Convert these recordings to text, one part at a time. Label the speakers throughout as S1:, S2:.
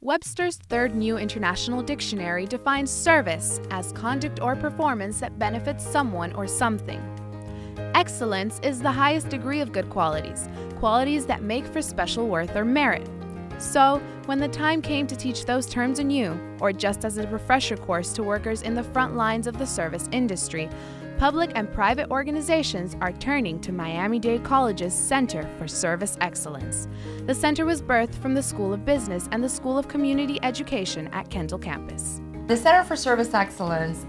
S1: Webster's Third New International Dictionary defines service as conduct or performance that benefits someone or something. Excellence is the highest degree of good qualities, qualities that make for special worth or merit. So, when the time came to teach those terms anew, or just as a refresher course to workers in the front lines of the service industry, public and private organizations are turning to Miami-Dade College's Center for Service Excellence. The center was birthed from the School of Business and the School of Community Education at Kendall campus.
S2: The Center for Service Excellence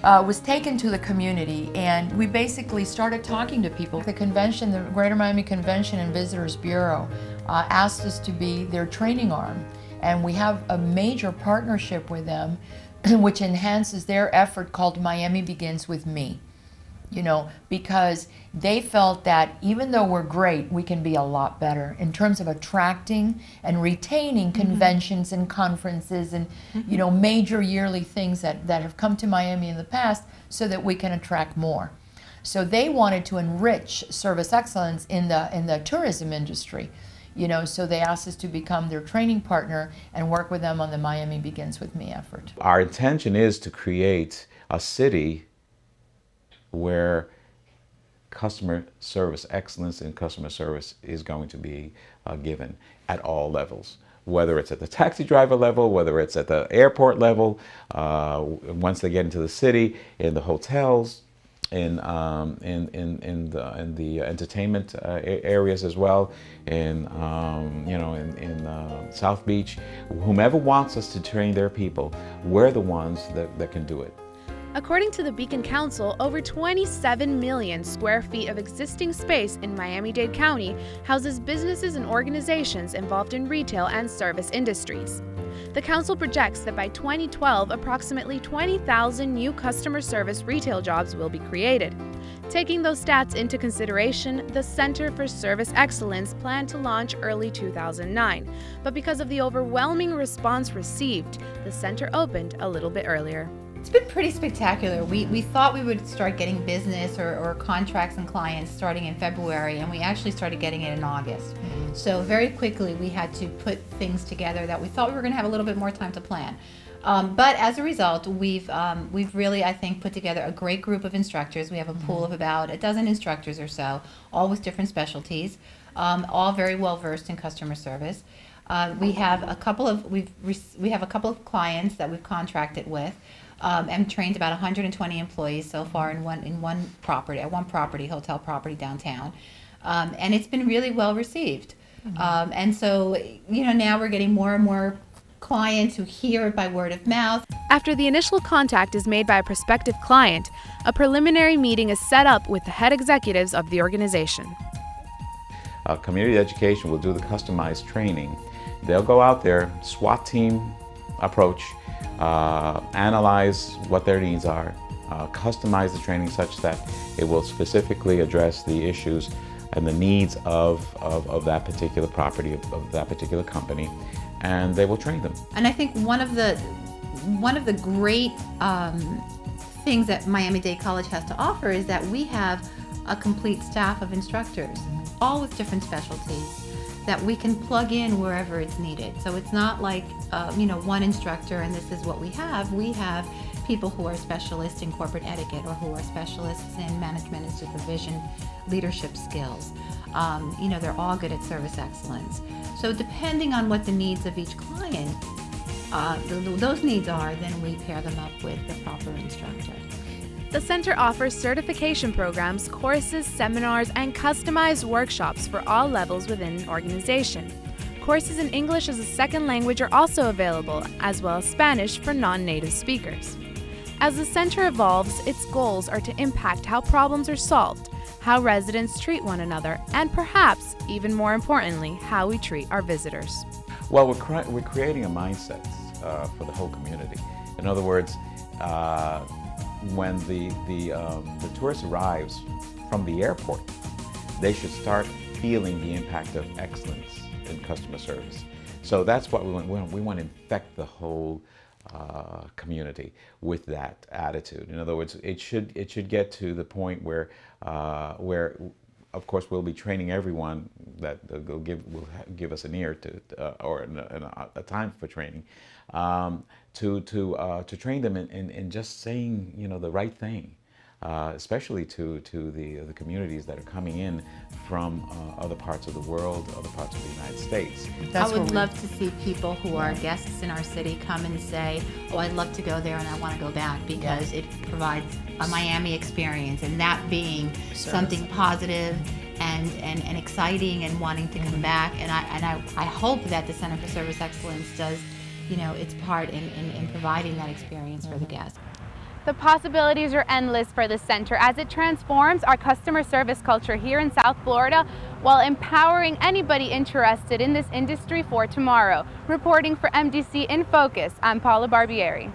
S2: was taken to the community, and we basically started talking to people. The convention, the Greater Miami Convention and Visitors Bureau, asked us to be their training arm, and we have a major partnership with them which enhances their effort called Miami Begins With Me. You know, because they felt that even though we're great, we can be a lot better in terms of attracting and retaining conventions and conferences and, you know, major yearly things that have come to Miami in the past so that we can attract more. So they wanted to enrich service excellence in the tourism industry. You know, so they asked us to become their training partner and work with them on the Miami Begins With Me effort.
S3: Our intention is to create a city where customer service excellence and customer service is going to be given at all levels, whether it's at the taxi driver level, whether it's at the airport level, once they get into the city, in the hotels, in the entertainment areas as well, in South Beach. Whomever wants us to train their people, we're the ones that can do it.
S1: According to the Beacon Council, over 27 million square feet of existing space in Miami-Dade County houses businesses and organizations involved in retail and service industries. The council projects that by 2012, approximately 20,000 new customer service retail jobs will be created. Taking those stats into consideration, the Center for Service Excellence planned to launch early 2009, but because of the overwhelming response received, the center opened a little bit earlier.
S4: It's been pretty spectacular. We thought we would start getting business or contracts and clients starting in February, and we actually started getting it in August. So very quickly we had to put things together that we thought we were going to have a little bit more time to plan. But as a result, we've really, I think, put together a great group of instructors. We have a pool of about a dozen instructors or so, all with different specialties, all very well versed in customer service. We have a couple of clients that we've contracted with. And trained about 120 employees so far at one property, hotel property downtown, and it's been really well received. And so, you know, now we're getting more and more clients who hear it by word of mouth.
S1: After the initial contact is made by a prospective client, a preliminary meeting is set up with the head executives of the organization.
S3: Community education will do the customized training. They'll go out there, SWAT team approach, analyze what their needs are, customize the training such that it will specifically address the issues and the needs of that particular property, of that particular company, and they will train them.
S4: And I think one of the great things that Miami-Dade College has to offer is that we have a complete staff of instructors, all with different specialties, that we can plug in wherever it's needed. So it's not like, you know, one instructor and this is what we have. We have people who are specialists in corporate etiquette or who are specialists in management and supervision, leadership skills. You know, they're all good at service excellence. So depending on what the needs of each client, those needs are, then we pair them up with the proper instructor.
S1: The center offers certification programs, courses, seminars, and customized workshops for all levels within an organization. Courses in English as a second language are also available, as well as Spanish for non-native speakers. As the center evolves, its goals are to impact how problems are solved, how residents treat one another, and perhaps, even more importantly, how we treat our visitors.
S3: Well, we're creating a mindset for the whole community. In other words, when the tourist arrives from the airport, they should start feeling the impact of excellence in customer service. So that's what we want. We want to infect the whole community with that attitude. In other words, it should get to the point where of course we'll be training everyone that will give us an ear to or a time for training, to train them in just saying, you know, the right thing. Especially to the communities that are coming in from other parts of the world, other parts of the United States.
S4: I would love to see people who are guests in our city come and say, oh, I'd love to go there and I want to go back, because it provides a Miami experience, and that being something positive and exciting and wanting to come back. And I hope that the Center for Service Excellence does, you know, its part in providing that experience for the guests.
S1: The possibilities are endless for the center as it transforms our customer service culture here in South Florida while empowering anybody interested in this industry for tomorrow. Reporting for MDC in Focus, I'm Paula Barbieri.